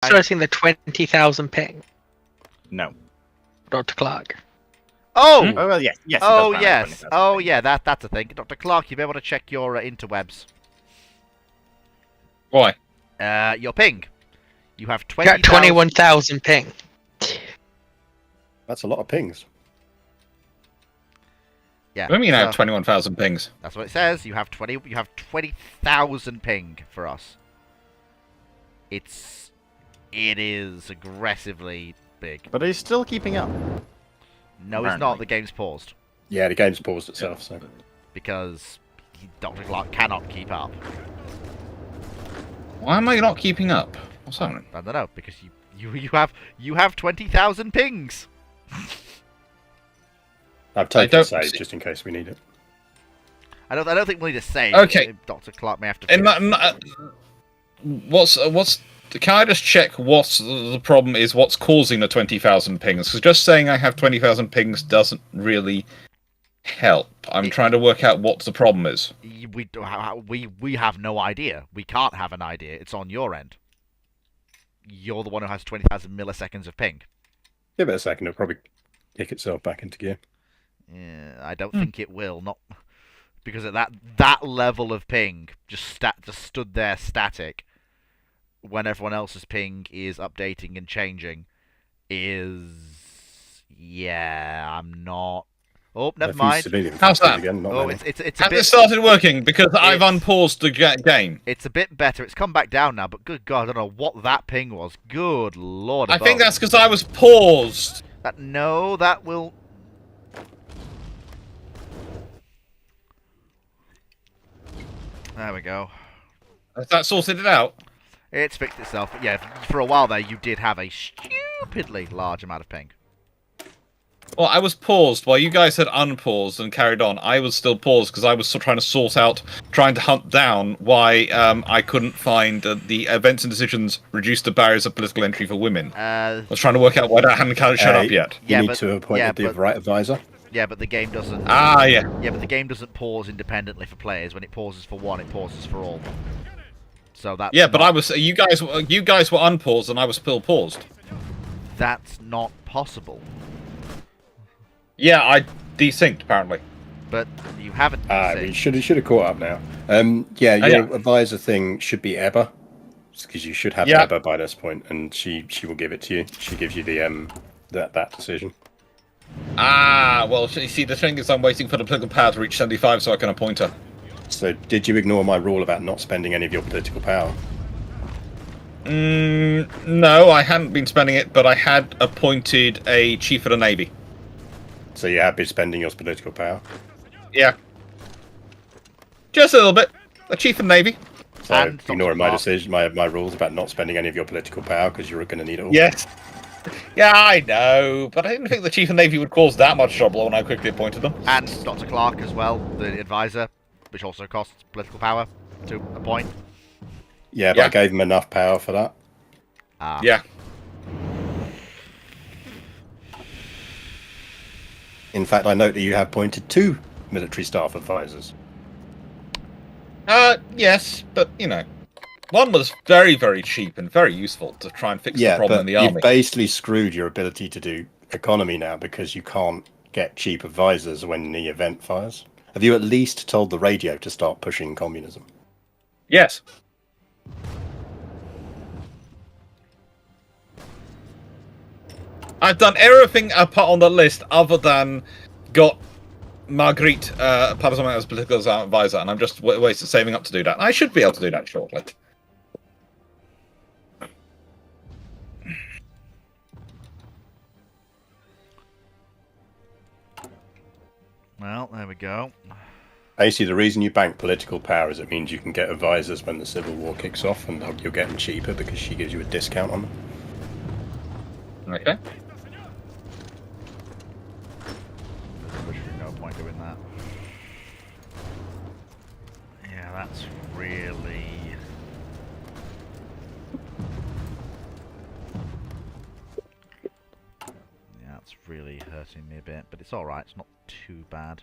Stressing the 20,000 ping, No. Dr. Clarke. Oh! Oh, well, yes. Yes. Oh, it does yes. matter, 20,000 Oh, ping. yeah, that's a thing. Dr. Clarke, you'll be able to check your interwebs. Why? Your ping. You have Got 20,000... 21,000 ping. That's a lot of pings. Yeah. What do you mean I so have 21,000 pings? that's what it says. You have 20,000 ping for us. It is aggressively big. But he's still keeping up. No, it's not. The game's paused Yeah, the game's paused itself, so. because Dr. Clarke cannot keep up. Why am I not keeping up? What's happening? I don't know, because you have 20,000 pings. I've taken don't a save see- just in case we need it. I don't think we need to save. Okay. Dr. Clarke may have to. Can I just check what the problem is? What's causing the 20,000 pings? Because just saying I have 20,000 pings doesn't really help. I'm trying to work out what the problem is. We have no idea. We can't have an idea. It's on your end. You're the one who has 20,000 milliseconds of ping. Give it a second, it'll probably kick itself back into gear. Yeah, I don't think it will. Not because at that level of ping, just stood there static, when everyone else's ping is updating and changing, I'm not. Oh, never mind. How's that? Again, not Oh, many. it's a Has bit. it started working? Because I've unpaused the game. It's a bit better. It's come back down now, but good God, I don't know what that ping was. Good Lord. I think above. that's because I was paused. That will. There we go. Has that sorted it out? It's fixed itself. But yeah, for a while there, you did have a stupidly large amount of ping. Well, I was paused while you guys had unpaused and carried on. I was still paused because I was trying to hunt down why I couldn't find the events and decisions reduced the barriers of political entry for women. I was trying to work out why that hadn't shut up yet. You need to appoint the right advisor. Yeah, but the game doesn't. Ah, yeah. Yeah, but the game doesn't pause independently for players. When it pauses for one, it pauses for all. So that's yeah, but you guys were unpaused and I was still paused. That's not possible. Yeah, I desynced apparently. But you haven't. We should have caught up now. Your advisor thing should be Ebba, because you should have Ebba by this point, and she will give it to you. She gives you the that decision. Ah, well, you see, the thing is, I'm waiting for the political power to reach 75 so I can appoint her. So, did you ignore my rule about not spending any of your political power? No, I hadn't been spending it, but I had appointed a chief of the navy. So you have been spending your political power? Yeah. Just a little bit. A chief of the navy. So, ignoring my decision, my rules about not spending any of your political power because you're going to need it all. Yes. Yeah, I know, but I didn't think the chief of the navy would cause that much trouble when I quickly appointed them. And Dr. Clarke as well, the advisor, which also costs political power to appoint. Yeah, but I gave him enough power for that. Ah. Yeah. In fact, I note that you have appointed 2 military staff advisors. Yes, but, you know, one was very, very cheap and very useful to try and fix the problem in the army. You've basically screwed your ability to do economy now because you can't get cheap advisors when the event fires. Have you at least told the radio to start pushing communism? Yes. I've done everything on the list other than got Marguerite Patterson as political advisor, and I'm just saving up to do that. I should be able to do that shortly. Well, there we go. Basically, the reason you bank political power is it means you can get advisors when the civil war kicks off, and you'll get them cheaper because she gives you a discount on them. Okay. There's no point doing that. Yeah, that's really... Yeah, that's really hurting me a bit, but it's alright, it's not too bad.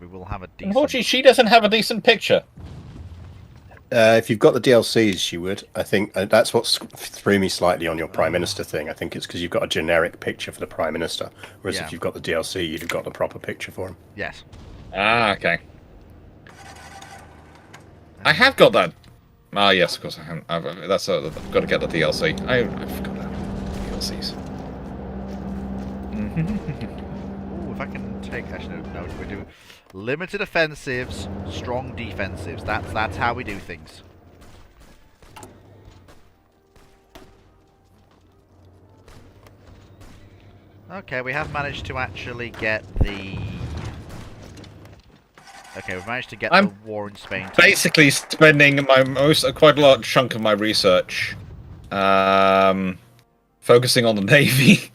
We will have a decent... Unfortunately, she doesn't have a decent picture. If you've got the DLCs, you would. I think that's what threw me slightly on your Prime Minister thing. I think it's because you've got a generic picture for the Prime Minister, whereas if you've got the DLC, you'd have got the proper picture for him. Yes. Ah, okay. I have got that. Ah, yes, of course I have. I've got to get the DLC. I forgot that. DLCs. Ooh, if I can take... Actually, no, we do limited offensives, strong defensives. That's how we do things. Okay, we have managed to actually get the... Okay, we've managed to get the war in Spain. Basically spending quite a large chunk of my research focusing on the Navy.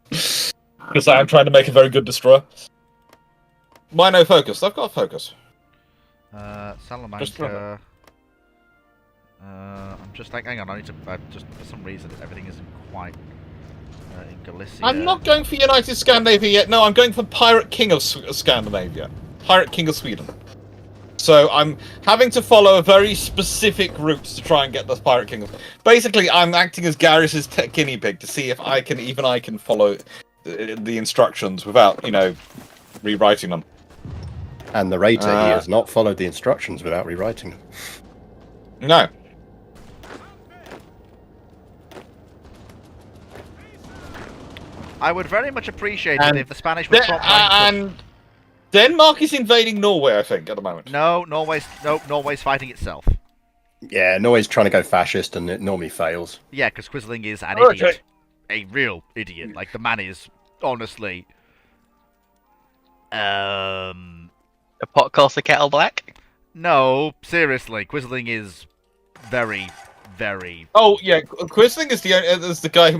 Because I am trying to make a very good destroyer. Why no focus? I've got a focus. Salamanca... I'm just like, hang on, I need to... just for some reason, everything isn't quite... in Galicia... I'm not going for United Scandinavia yet. No, I'm going for Pirate King of Scandinavia. Pirate King of Sweden. So I'm having to follow a very specific route to try and get the Pirate King. Basically, I'm acting as Garius's guinea pig to see if I can follow the instructions without, rewriting them. And the rater, he has not followed the instructions without rewriting them. No. I would very much appreciate it if the Spanish would stop and Denmark is invading Norway, I think, at the moment. No, Norway's fighting itself. Yeah, Norway's trying to go fascist, and it normally fails. Yeah, because Quisling is an idiot. A real idiot. Like, the man is, honestly... A pot calls the kettle black? No, seriously, Quisling is very, very... Oh, yeah, Quisling is the guy who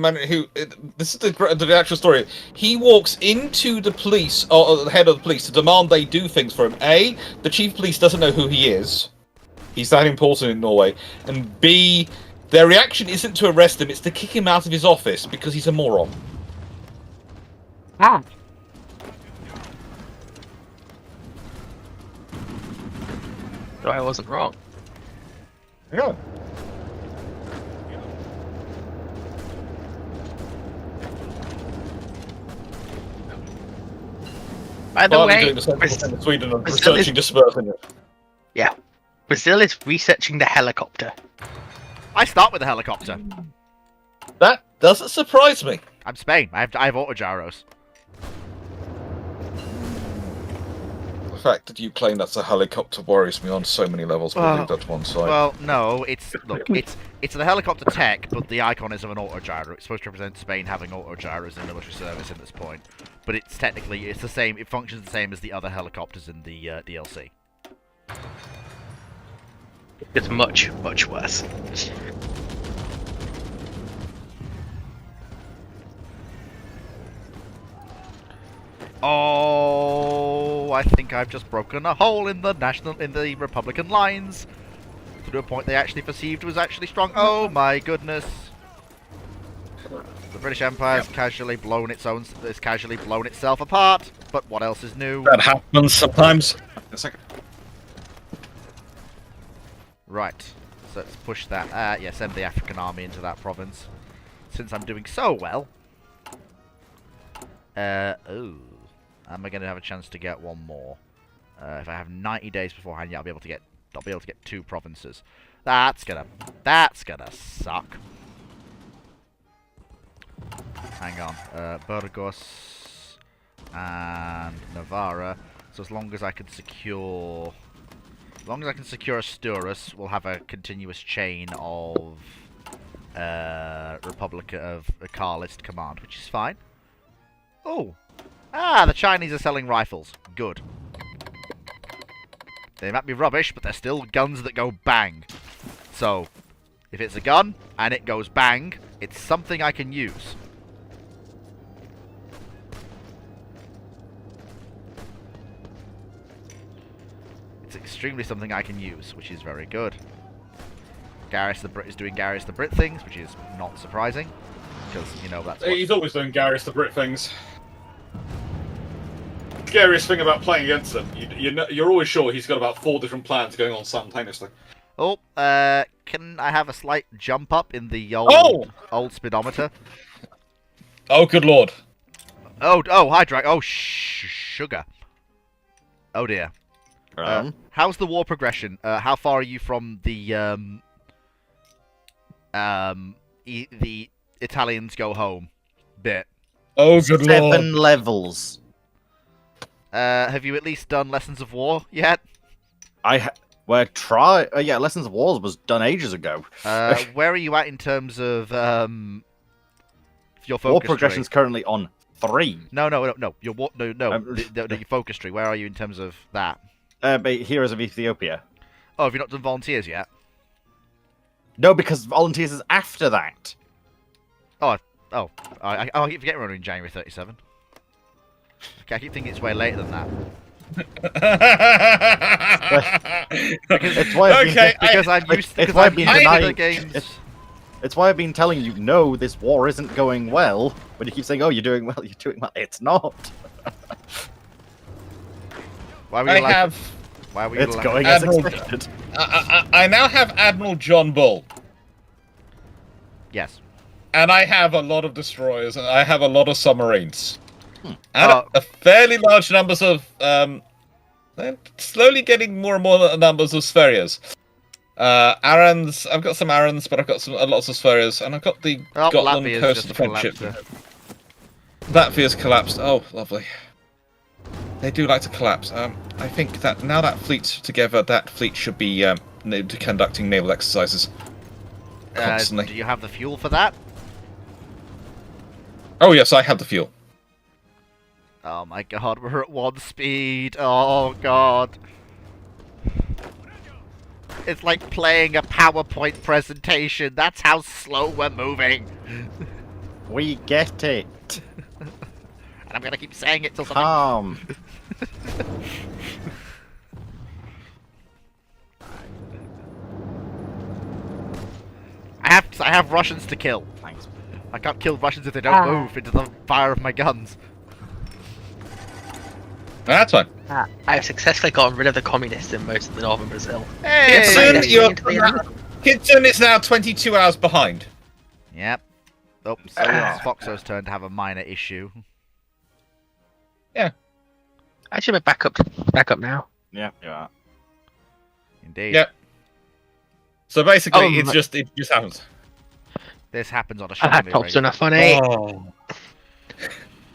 this is the actual story. He walks into the police, or the head of the police, to demand they do things for him. A, the chief of police doesn't know who he is. He's that important in Norway. And B, their reaction isn't to arrest him, it's to kick him out of his office, because he's a moron. Ah. So I wasn't wrong. Yeah. By the way, doing the same thing in Sweden and Brazil researching dispersing it. Yeah, Brazil is researching the helicopter. I start with the helicopter. That doesn't surprise me. I'm Spain. I have auto-gyros. The fact that you claim that's a helicopter worries me on so many levels, but leave that to one side. Well, no, it's the helicopter tech, but the icon is of an auto-gyro. It's supposed to represent Spain having auto-gyros in military service at this point. But it's technically, it's the same, it functions the same as the other helicopters in the DLC. It's much, much worse. Oh, I think I've just broken a hole in the Republican lines. To a point they actually perceived was actually strong. Oh my goodness. The British Empire has casually blown itself apart. But what else is new? That happens sometimes. A second. Right. So let's push that. Yeah, send the African army into that province. Since I'm doing so well. Am I going to have a chance to get one more? If I have 90 days beforehand, yeah, I'll be able to get 2 provinces. That's gonna suck. Hang on, Burgos and Navarra. So as long as I can secure Asturias, we'll have a continuous chain of Republic of Carlist command, which is fine. Oh. The Chinese are selling rifles. Good. They might be rubbish, but they're still guns that go bang. So, if it's a gun, and it goes bang, it's something I can use. It's extremely something I can use, which is very good. GariusTheBrit is doing GariusTheBrit things, which is not surprising. Because, that's what... He's always doing GariusTheBrit things. Scariest thing about playing against him, you're always sure he's got about 4 different plans going on simultaneously. Oh, can I have a slight jump up in the old speedometer? Oh, good lord. Oh, hi, Drag. Oh, sugar. Oh dear. How's the war progression? How far are you from the the Italians go home bit? Oh, good lord. 7 levels. Have you at least done Lessons of War yet? Yeah, Lessons of War was done ages ago. Where are you at in terms of your focus War tree? progression's currently on 3. No. Your your focus tree. Where are you in terms of that? But Heroes of Ethiopia. Oh, have you not done volunteers yet? No, because Volunteers is after that. I keep forgetting we're in January 37. Okay, I keep thinking it's way later than that. It's why I'm used to the games. It's why I've been telling you, no, this war isn't going well. But you keep saying, oh, you're doing well, you're doing well. It's not. Why were you It's going as Admiral, expected. I now have Admiral John Bull. Yes. And I have a lot of destroyers, and I have a lot of submarines. And a fairly large numbers of, slowly getting more and more numbers of Spherias. Arans, I've got some Arans, but I've got lots of Spherias, and I've got the Gotland Latvia's coast of the Friendship. Latvia's collapsed. Oh, lovely. They do like to collapse. I think that now that fleet's together, that fleet should be conducting naval exercises constantly. Do you have the fuel for that? Oh yes, I have the fuel. Oh my god, we're at 1 speed. Oh god. It's like playing a PowerPoint presentation. That's how slow we're moving. We get it. And I'm gonna keep saying it till something... Calm. I have Russians to kill. Thanks. I can't kill Russians if they don't move into the fire of my guns. That's fine. I've successfully gotten rid of the communists in most of the northern Brazil. Hey! Kitson is now 22 hours behind. Yep. Oh, so it's Foxo's turn to have a minor issue. Yeah. Actually, we're back up now. Yeah, yeah. Indeed. Yep. So basically, it just happens. This happens on a Our laptop's enough funny. Oh.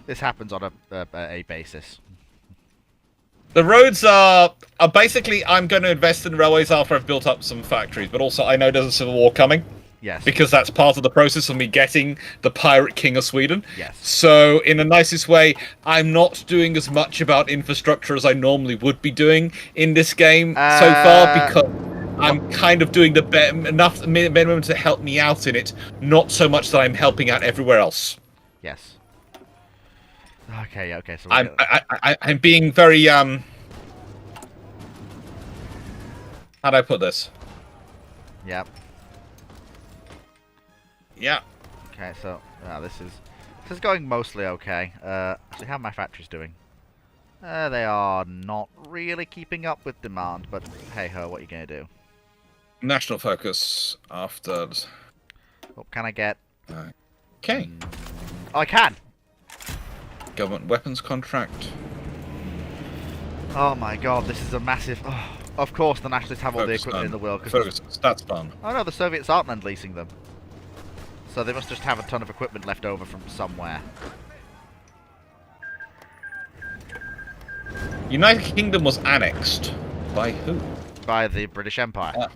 This happens on a basis. The roads are basically. I'm going to invest in railways after I've built up some factories, but also I know there's a civil war coming. Yes. Because that's part of the process of me getting the Pirate King of Sweden. Yes. So, in the nicest way, I'm not doing as much about infrastructure as I normally would be doing in this game so far, because I'm kind of doing enough minimum to help me out in it, not so much that I'm helping out everywhere else. Yes. Okay. So I'm being very how do I put this? Yep. Yeah. Okay, so this is going mostly okay. Actually, how are my factories doing? They are not really keeping up with demand, but hey ho, what are you gonna do? National focus after. What can I get? Okay. Oh, I can. Government weapons contract. Oh my god, this is a massive. Oh, of course, the nationalists have all the equipment in the world. Focus stats ban. Oh no, the Soviets aren't lend-leasing them. So they must just have a ton of equipment left over from somewhere. United Kingdom was annexed. By who? By the British Empire.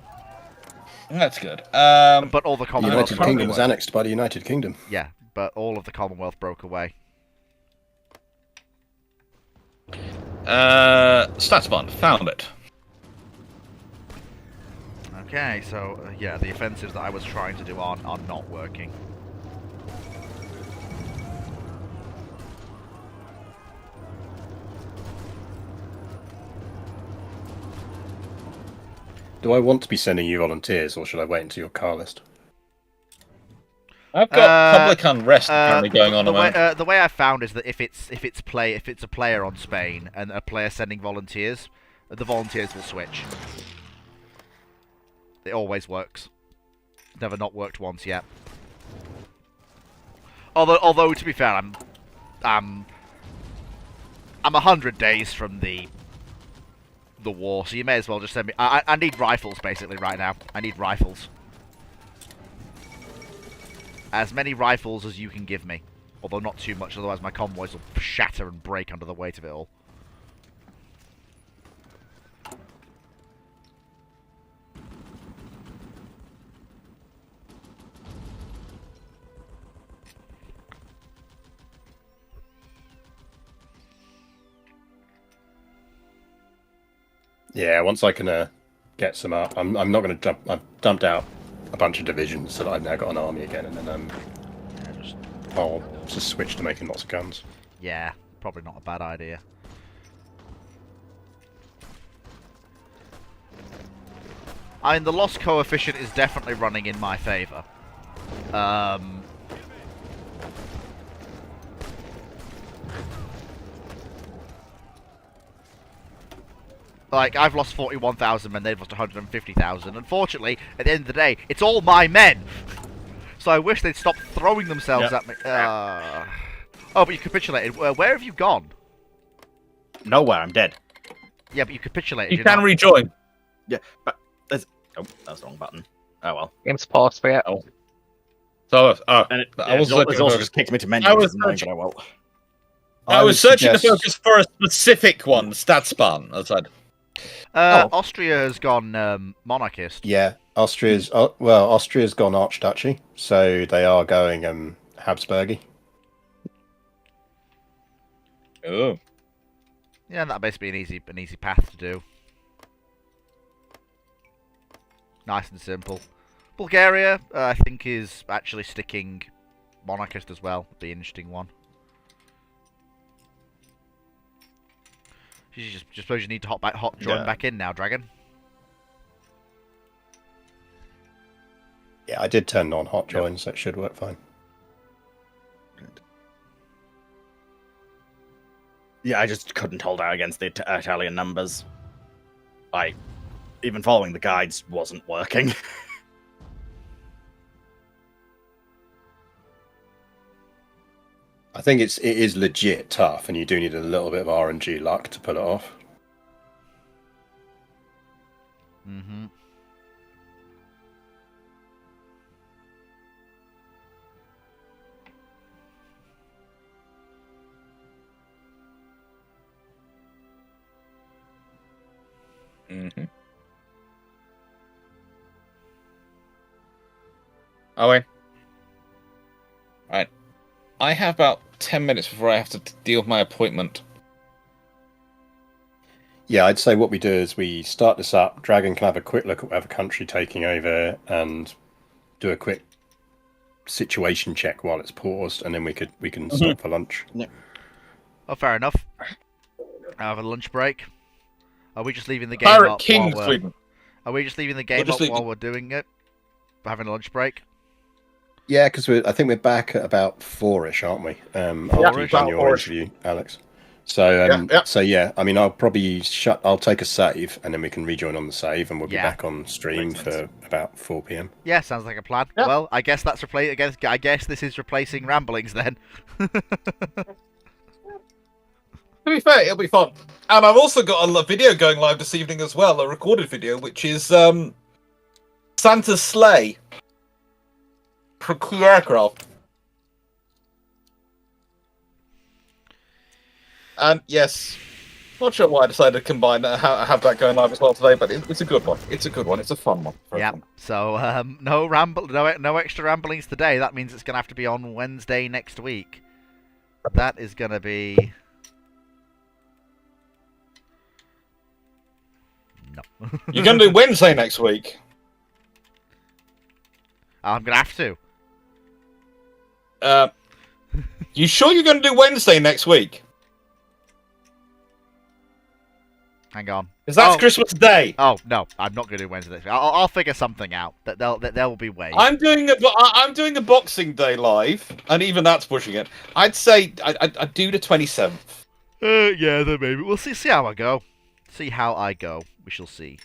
That's good. But all the The Commonwealth United broke Kingdom was away. annexed by the United Kingdom. Yeah, but all of the Commonwealth broke away. Stats ban. Found it. Okay, so yeah, the offensives that I was trying to do are not working. Do I want to be sending you volunteers, or should I wait until your car list? I've got public unrest apparently going on. The way I found is that if it's a player on Spain and a player sending volunteers, the volunteers will switch. It always works. Never not worked once yet. Although to be fair, I'm 100 days from the war, so you may as well just send me. I need rifles basically right now. I need rifles. As many rifles as you can give me. Although not too much, otherwise my convoys will shatter and break under the weight of it all. Yeah, once I can get some up, I'm not going to dump. I've dumped out a bunch of divisions, so that I've now got an army again, and then I'll just switch to making lots of guns. Yeah, probably not a bad idea. I mean, the loss coefficient is definitely running in my favour. Like, I've lost 41,000 men, they've lost 150,000. Unfortunately, at the end of the day, it's all my men! So I wish they'd stop throwing themselves at me. Oh, but you capitulated. Where have you gone? Nowhere, I'm dead. Yeah, but you capitulated. You can rejoin. Yeah, but there's... Oh, that's the wrong button. Oh, well. Game's paused for you. Oh. So, And I was it's also just kicked me to menu. I was I was searching the focus for a specific one, Statspan, as I said. Austria has gone monarchist. Yeah, Austria's gone archduchy, so they are going Habsburgy. Oh. Yeah, that'd basically be an easy path to do. Nice and simple. Bulgaria, I think, is actually sticking monarchist as well. Be an interesting one. You just suppose you need to join back in now, Dragon. Yeah, I did turn on hot join, so it should work fine. Yeah, I just couldn't hold out against the Italian numbers. Even following the guides wasn't working. I think it is legit tough, and you do need a little bit of RNG luck to pull it off. Mm-hmm. Mm-hmm. Owen. Right. I have about 10 minutes before I have to deal with my appointment. Yeah, I'd say what we do is we start this up. Dragon can have a quick look at whatever country taking over and do a quick situation check while it's paused, and then we can stop for lunch. Yeah. Oh, fair enough. I have a lunch break. Are we just leaving the game Pirate up King, while Sweden. Are we just leaving the game up while we're doing it? We're having a lunch break? Yeah, because I think we're back at about 4-ish, aren't we? After you've done your interview, Alex. So, so yeah, I mean, I'll probably I'll take a save, and then we can rejoin on the save, and we'll be back on stream for about 4 PM. Yeah, sounds like a plan. Yep. Well, I guess that's I guess this is replacing ramblings then. To be fair, it'll be fun. And I've also got a video going live this evening as well, a recorded video, which is Santa's sleigh for key aircraft. And yes, not sure why I decided to combine have that going live as well today, but it's a good one. It's a good one. It's a fun one. Yeah. So no extra ramblings today. That means it's gonna have to be on Wednesday next week. That is gonna be. No. You're going to do Wednesday next week? I'm going to have to. You sure you're going to do Wednesday next week? Hang on. Because that's Christmas Day. Oh, no. I'm not going to do Wednesday next week. I'll figure something out. There will be ways. I'm doing a Boxing Day live, and even that's pushing it. I'd say I'd do the 27th. Yeah, then maybe. We'll see how I go. See how I go. We shall see.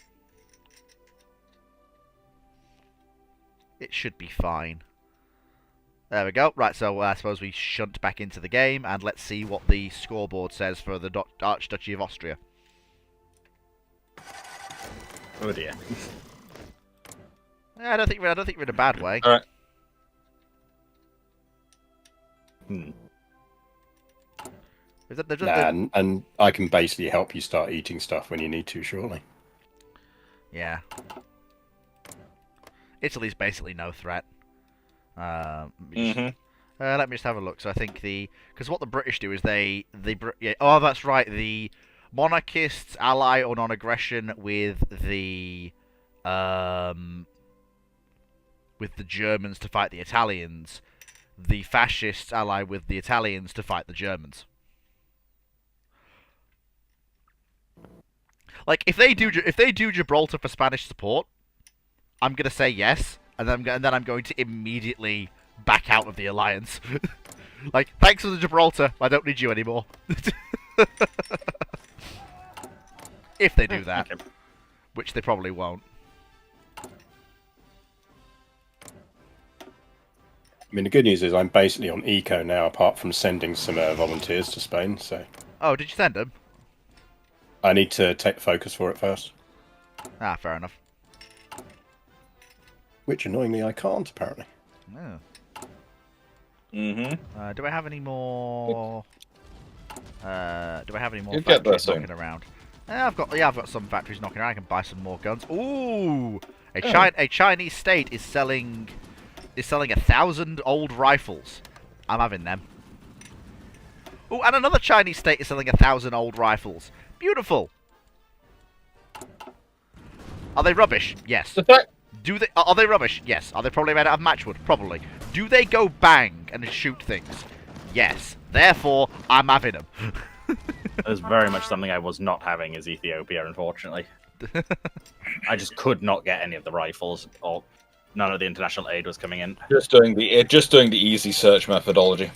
It should be fine. There we go. Right, so I suppose we shunt back into the game, and let's see what the scoreboard says for the Archduchy of Austria. Oh dear. Yeah, I don't think we're in a bad way. All right. And I can basically help you start eating stuff when you need to, surely. Yeah. Italy's basically no threat. Let me just have a look. So I think because what the British do is oh, that's right. The monarchists ally on non-aggression with the Germans to fight the Italians. The fascists ally with the Italians to fight the Germans. Like if they do Gibraltar for Spanish support, I'm gonna say yes, and then I'm going to immediately back out of the alliance. Like, thanks for the Gibraltar, I don't need you anymore. If they do that, which they probably won't. I mean, the good news is I'm basically on eco now, apart from sending some volunteers to Spain. So. Oh, did you send them? I need to take the focus for it first. Ah, fair enough. Which, annoyingly, I can't, apparently. Oh. Mm-hmm. Do I have any more? Do I have any more You'll get factories there soon. knocking around? I've got some factories knocking around. I can buy some more guns. Ooh, a Chinese state is selling 1,000 old rifles. I'm having them. Ooh, and another Chinese state is selling 1,000 old rifles. Beautiful. Are they rubbish? Yes. Are they rubbish? Yes. Are they probably made out of matchwood? Probably. Do they go bang and shoot things? Yes. Therefore, I'm having them. There's very much something I was not having is Ethiopia, unfortunately. I just could not get any of the rifles, or none of the international aid was coming in. Just doing the easy search methodology.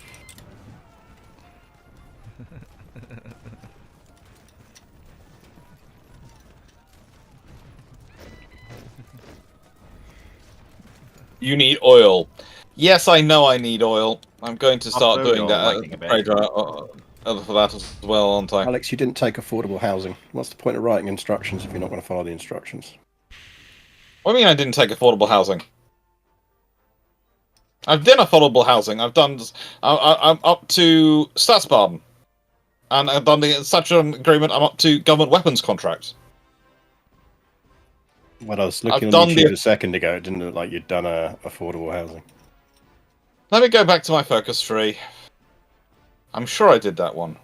You need oil. Yes, I know I need oil. I'm going to start doing that. For that as well, aren't I? Alex, you didn't take affordable housing. What's the point of writing instructions if you're not going to follow the instructions? What do you mean I didn't take affordable housing? I've done affordable housing. I'm up to Statsbaden. And I've done the statutory agreement. I'm up to government weapons contracts. When I was looking on YouTube a second ago, it didn't look like you'd done affordable housing. Let me go back to my focus tree. I'm sure I did that one.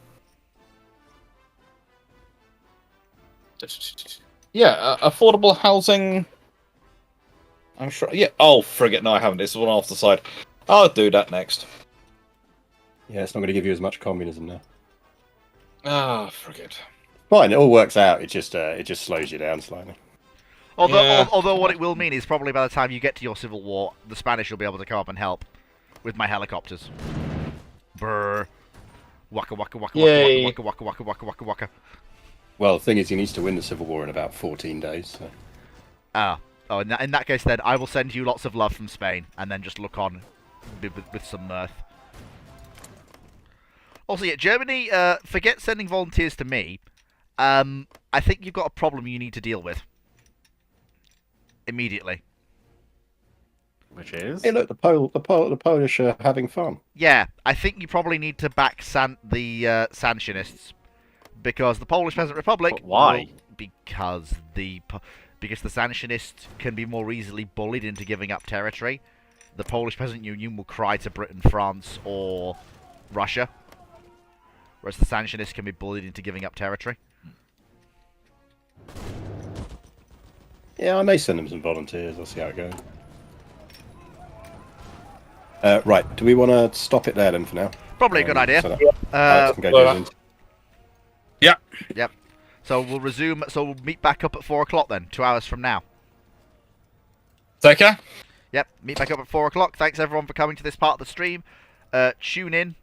Yeah, affordable housing. I'm sure. Yeah. Oh, frigate. No, I haven't. It's the one off the side. I'll do that next. Yeah, it's not going to give you as much communism now. Ah, frigate. Fine, it all works out. It just slows you down slightly. Although what it will mean is probably by the time you get to your civil war, the Spanish will be able to come up and help with my helicopters. Brr. Waka waka waka waka waka waka waka waka waka. Well, the thing is, he needs to win the civil war in about 14 days. So. Oh, in that case, then I will send you lots of love from Spain, and then just look on with some mirth. Also, yeah, Germany. Forget sending volunteers to me. I think you've got a problem you need to deal with immediately. Which is? Hey, look, the Polish are having fun. Yeah, I think you probably need to back the Sanchinists, because the Polish Peasant Republic. But why? Because the Sanchinists can be more easily bullied into giving up territory. The Polish Peasant Union will cry to Britain, France, or Russia, whereas the Sanchinists can be bullied into giving up territory. Yeah, I may send them some volunteers. I'll see how it goes. Right, do we want to stop it there then for now? Probably a good idea. Yeah. Yep. So we'll resume. So we'll meet back up at 4 o'clock then, 2 hours from now. Take care. Yep. Meet back up at 4 o'clock. Thanks everyone for coming to this part of the stream. Tune in.